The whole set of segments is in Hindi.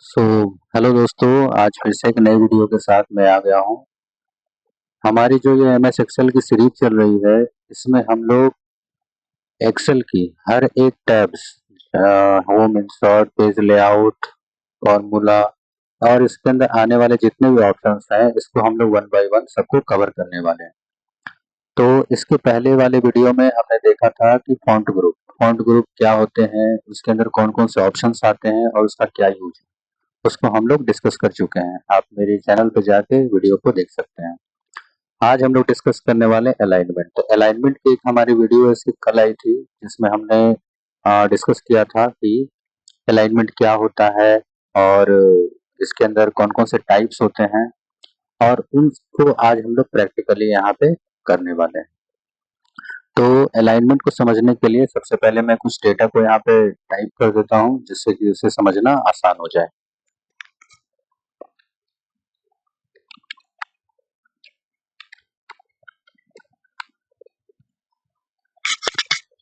सो हेलो दोस्तों, आज फिर से एक नई वीडियो के साथ मैं आ गया हूँ। हमारी जो ये एमएस एक्सेल की सीरीज चल रही है, इसमें हम लोग एक्सेल की हर एक tabs, home, insert, page layout, formula और इसके अंदर आने वाले जितने भी ऑप्शंस हैं, इसको हम लोग वन बाय वन सबको कवर करने वाले हैं। तो इसके पहले वाले वीडियो में हमने देखा था कि फॉन्ट ग्रुप क्या होते हैं, उसके अंदर कौन कौन से ऑप्शंस आते हैं और उसका क्या यूज है, उसको हम लोग डिस्कस कर चुके हैं। आप मेरे चैनल पे जाके वीडियो को देख सकते हैं। आज हम लोग डिस्कस करने वाले अलाइनमेंट। तो अलाइनमेंट की एक हमारी वीडियो ऐसी कल आई थी, जिसमें हमने डिस्कस किया था कि अलाइनमेंट क्या होता है और इसके अंदर कौन कौन से टाइप्स होते हैं, और उनको आज हम लोग प्रैक्टिकली यहाँ पे करने वाले हैं। तो अलाइनमेंट को समझने के लिए सबसे पहले मैं कुछ डेटा को यहाँ पे टाइप कर देता हूँ, जिससे कि उसे समझना आसान हो जाए।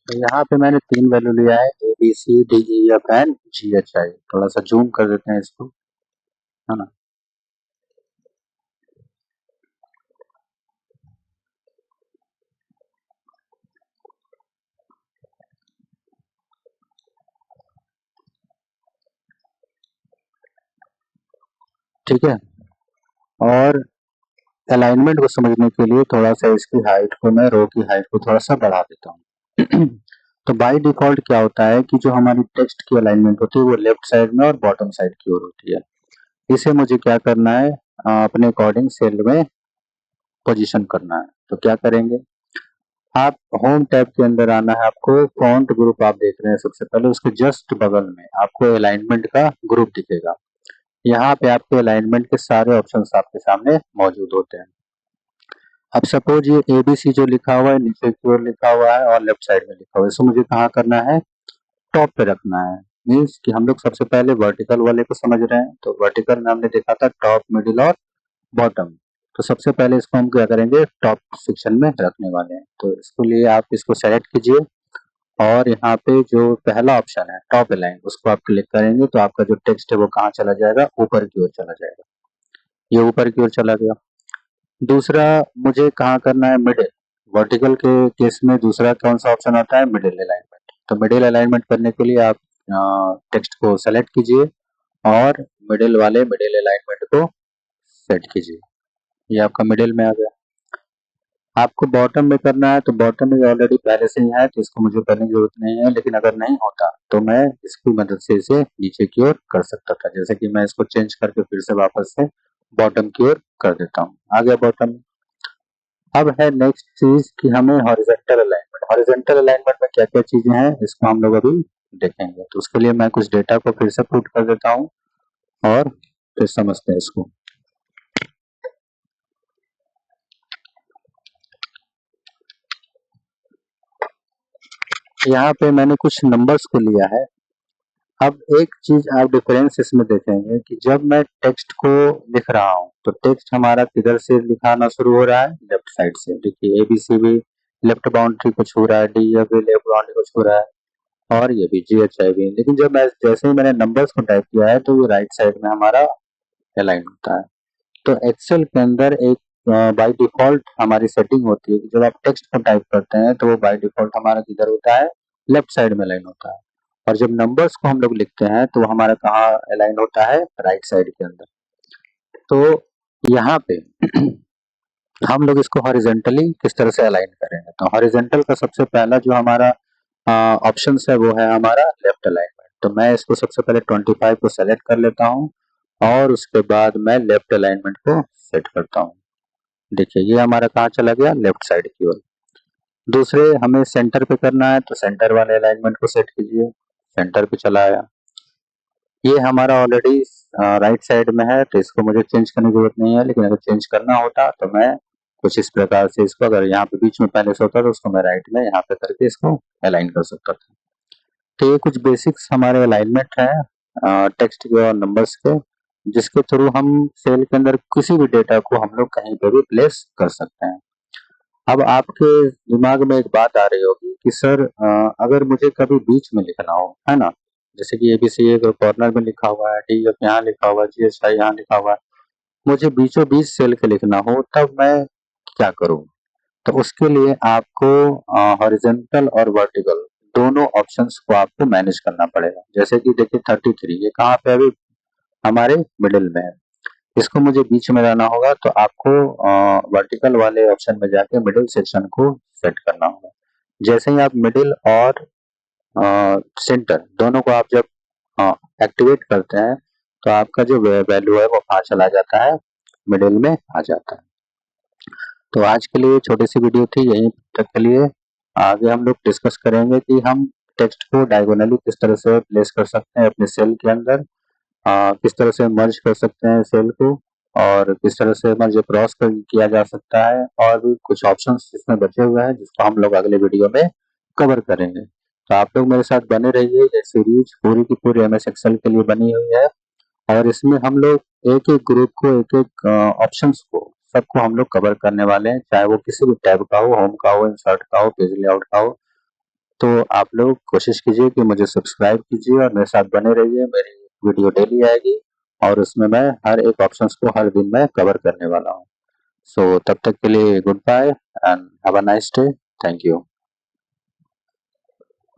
तो यहाँ पे मैंने 3 वैल्यू लिया है, A B C D E F and G H I. थोड़ा सा जूम कर देते हैं इसको, है ना। ठीक है। और अलाइनमेंट को समझने के लिए थोड़ा सा इसकी हाइट को, मैं रो की हाइट को थोड़ा सा बढ़ा देता हूँ। तो बाय डिफॉल्ट क्या होता है कि जो हमारी टेक्स्ट की अलाइनमेंट होती है वो लेफ्ट साइड में और बॉटम साइड की ओर होती है। इसे मुझे क्या करना है, अपने अकॉर्डिंग सेल में पोजीशन करना है। तो क्या करेंगे, आप होम टैब के अंदर आना है आपको। फॉन्ट ग्रुप आप देख रहे हैं, सबसे पहले उसके जस्ट बगल में आपको अलाइनमेंट का ग्रुप दिखेगा। यहाँ पे आपके अलाइनमेंट के सारे ऑप्शंस आपके सामने मौजूद होते हैं। अब सपोज ये एबीसी जो लिखा हुआ है नीचे की ओर लिखा हुआ है और लेफ्ट साइड में लिखा हुआ है, इसको मुझे कहाँ करना है, टॉप पे रखना है। मीन्स कि हम लोग सबसे पहले वर्टिकल वाले को समझ रहे हैं। तो वर्टिकल में हमने देखा था टॉप, मिडिल और बॉटम। तो सबसे पहले इसको हम क्या करेंगे, टॉप सेक्शन में रखने वाले हैं। तो इसके लिए आप इसको सेलेक्ट कीजिए और यहाँ पे जो पहला ऑप्शन है टॉप अलाइन, उसको आप क्लिक करेंगे तो आपका जो टेक्स्ट है वो कहाँ चला जाएगा, ऊपर की ओर चला जाएगा। ये ऊपर की ओर चला गया। दूसरा मुझे कहाँ करना है, मिडिल। वर्टिकल के केस में दूसरा कौन सा ऑप्शन आता है, मिडिल अलाइनमेंट। तो मिडिल अलाइनमेंट करने के लिए आप टेक्स्ट को सेलेक्ट कीजिए और मिडिल वाले मिडिल अलाइनमेंट को सेट कीजिए। ये आपका मिडिल में आ गया। आपको बॉटम में करना है, तो बॉटम में ऑलरेडी पहले से ही है, तो इसको मुझे करने की जरूरत नहीं है। लेकिन अगर नहीं होता तो मैं इसकी मदद से इसे नीचे की ओर कर सकता था। जैसे कि मैं इसको चेंज करके फिर से वापस से बॉटम की ओर कर देता हूँ। आ गया बॉटम। अब है नेक्स्ट चीज कि हमें हॉरिजॉन्टल अलाइनमेंट। हॉरिजॉन्टल अलाइनमेंट में क्या क्या चीजें हैं, इसको हम लोग अभी देखेंगे। तो उसके लिए मैं कुछ डेटा को फिर से पुट कर देता हूँ और फिर समझते हैं इसको। यहाँ पे मैंने कुछ नंबर्स को लिया है। अब एक चीज आप डिफरेंस इसमें देखेंगे कि जब मैं टेक्स्ट को लिख रहा हूँ तो टेक्स्ट हमारा किधर से लिखाना शुरू हो रहा है, लेफ्ट साइड से। देखिए एबीसी भी लेफ्ट बाउंड्री कुछ हो रहा है, डी एफ भी लेफ्ट बाउंड्री कुछ हो रहा है और ये भी जी एच आई भी। लेकिन जब मैं जैसे ही मैंने नंबर्स को टाइप किया है तो ये राइट साइड में हमारा अलाइन होता है। तो एक्सेल के अंदर एक बाय डिफॉल्ट हमारी सेटिंग होती है कि जब आप टेक्स्ट को टाइप करते हैं तो वो बाय डिफॉल्ट हमारा किधर होता है, लेफ्ट साइड में अलाइन होता है। और जब नंबर्स को हम लोग लिखते हैं तो वो हमारा कहाँ अलाइन होता है, राइट साइड के अंदर। तो यहाँ पे हम लोग इसको हॉरिजेंटली किस तरह से अलाइन करेंगे। तो हॉरिजेंटल का सबसे पहला जो हमारा ऑप्शन है वो है हमारा लेफ्ट अलाइनमेंट। तो मैं इसको सबसे पहले 25 को सेलेक्ट कर लेता हूँ और उसके बाद मैं लेफ्ट अलाइनमेंट को सेट करता हूँ। देखिए ये हमारा कहाँ चला गया, लेफ्ट साइड की ओर। दूसरे हमें सेंटर पे करना है, तो सेंटर वाले अलाइनमेंट को सेट कीजिए। सेंटर पे चला आया। ये हमारा ऑलरेडी राइट साइड में है, तो इसको मुझे चेंज करने की जरूरत नहीं है। लेकिन अगर चेंज करना होता तो मैं कुछ इस प्रकार से इसको, अगर यहाँ पे बीच में पहले से होता तो उसको मैं राइट में यहाँ पे करके इसको अलाइन कर सकता था। तो ये कुछ बेसिक्स हमारे अलाइनमेंट है टेक्स्ट के और नंबर्स के, जिसके थ्रू हम सेल के अंदर किसी भी डेटा को हम लोग कहीं पे भी प्लेस कर सकते हैं। अब आपके दिमाग में एक बात आ रही होगी कि सर अगर मुझे कभी बीच में लिखना हो, है ना, जैसे कि एबीसी एक कॉर्नर में लिखा हुआ है, डीएफ यहाँ लिखा हुआ है, जीएसआई यहाँ लिखा हुआ है, मुझे बीचों बीच सेल के लिखना हो तब मैं क्या करूँ? तो उसके लिए आपको हॉरिजॉन्टल और वर्टिकल दोनों ऑप्शंस को आपको मैनेज करना पड़ेगा। जैसे कि देखिए 33 ये कहाँ पे अभी हमारे मिडिल में है, इसको मुझे बीच में लाना होगा तो आपको वर्टिकल वाले ऑप्शन में जाके मिडिल सेक्शन को सेट करना होगा। जैसे ही आप मिडिल और सेंटर दोनों को आप जब एक्टिवेट करते हैं तो आपका जो वैल्यू है वो कहाँ चला जाता है, मिडिल में आ जाता है। तो आज के लिए छोटी सी वीडियो थी, यहीं तक के लिए। आगे हम लोग डिस्कस करेंगे कि हम टेक्स्ट को डायगोनली किस तरह से प्लेस कर सकते हैं अपने सेल के अंदर, किस तरह से मर्ज कर सकते हैं सेल को, और किस तरह से मर्ज क्रॉस किया जा सकता है, और भी कुछ ऑप्शंस इसमें बचे हुए हैं जिसको हम लोग अगले वीडियो में कवर करेंगे। तो आप लोग मेरे साथ बने रहिए, ये सीरीज पूरी की पूरी एमएस एक्सेल के लिए बनी हुई है, और इसमें हम लोग एक एक ग्रुप को, एक एक ऑप्शंस को, सबको हम लोग कवर करने वाले हैं, चाहे वो किसी भी टैब का हो, होम का हो, इंसर्ट का हो, पेज लेआउट का हो। तो आप लोग कोशिश कीजिए कि मुझे सब्सक्राइब कीजिए और मेरे साथ बने रहिए। मेरी वीडियो डेली आएगी और उसमें मैं हर एक ऑप्शंस को हर दिन मैं कवर करने वाला हूँ। सो तब तक के लिए goodbye and have a nice day. Thank you.